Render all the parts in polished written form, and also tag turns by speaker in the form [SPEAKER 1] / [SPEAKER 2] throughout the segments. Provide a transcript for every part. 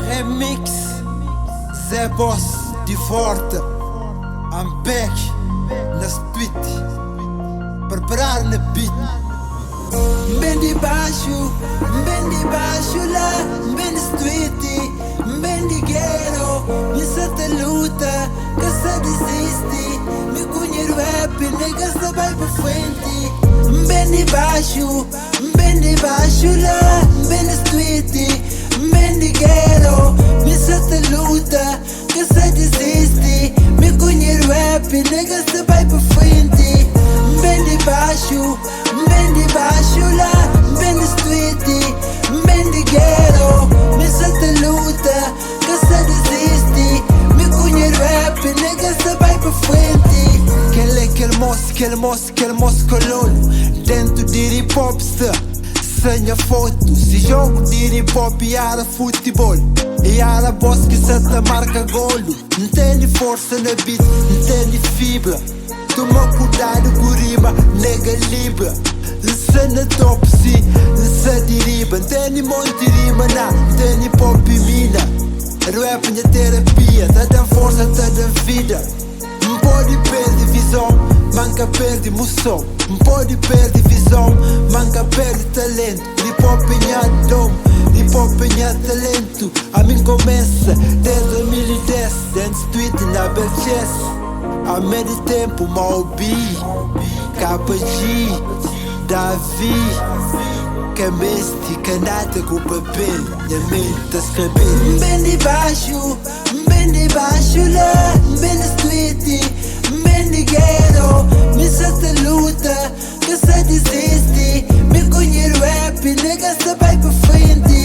[SPEAKER 1] Remix Zé Boss de Forte. I'm back na street, preparar na beat. Bem de baixo lá, bem de street, bem de ghetto. Nessa te luta, que se desiste. Me conheço rap, nega se vai pra frente. Bem de baixo lá, bem de street, bem de ghetto. Nessa te luta, que se desiste. Me conheço rap, nega se vai pra frente. Bem de baixo lá, bem de street, bem de ghetto. Nessa te luta, que se desiste. Me conheço rap, nega se vai pra frente. Aquele moço cololo dentro de hip hop senha foto. Se jogo de hip hop e era futebol. E era boss que se te marca golo. Não tem força na beat, não tem fibra. Toma cuidado com rima, nega libra. Se na top si, se deriva. Não tem monte rima, não tem hip hop e mina. Rap é minha terapia, tá dando força, tá dando vida. Não pode perder visão, manca perde emoção. Não pode perder visão, manca perde talento. Hip hop é minha dom, hip hop é minha talento. A mim começa desde 2010, dentro street na Belchess. Há meio tempo, Malbi, KG, Davi, Cameste, canata com papel, minha mente a escrever. Bem de baixo lá, bem de street, bem de ghetto. Nessa te luta, que se desiste. Me conheço rap, nega se vai pra frente.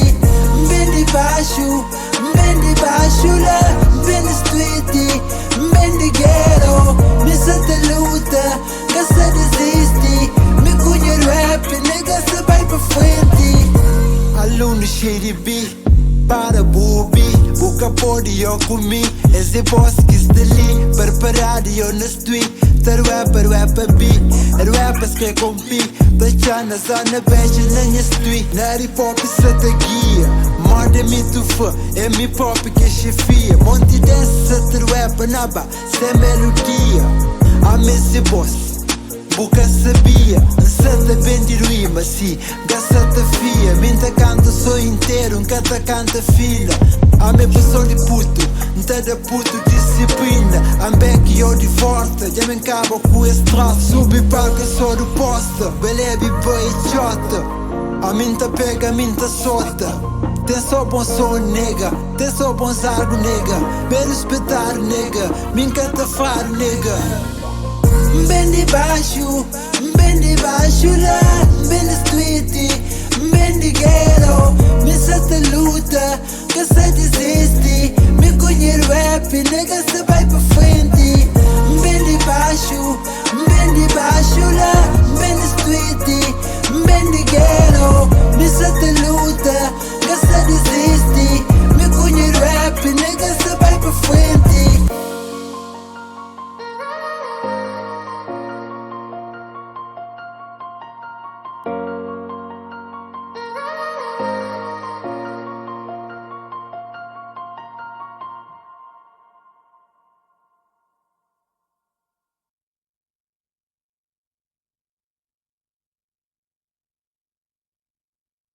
[SPEAKER 1] Bem de baixo lá, bem de street, bem de ghetto. Nessa te luta, que se desiste. Me conheço rap, nega se vai pra frente. Aluno xeribi, para bubi, boca pode eu comi. Esse bosque dali, preparado eu na street. Ter rapper bi, rappers que compi. Deixar na zona beijo na minha street. Na hip hop se te guia, manda me tu fã. É hip hop que chefia. Monte dessa te rapper naba, sem melodia. A esse boss, boca sabia. Santa bem de rima, si, gasta fia. Minta canta sou inteiro, canta canta filha. A minha pessoa de puto, não da puto disciplina. I'm back eu de forte, já me acabo com esse traço. Subi palco só do posta, belebi boy chota. A minta pega, a minta solta. Tem só bom som, nega, tem só bons algo, nega. Bem respetar, nega, me encanta faro, nega. Bem de baixo lá, bem de street,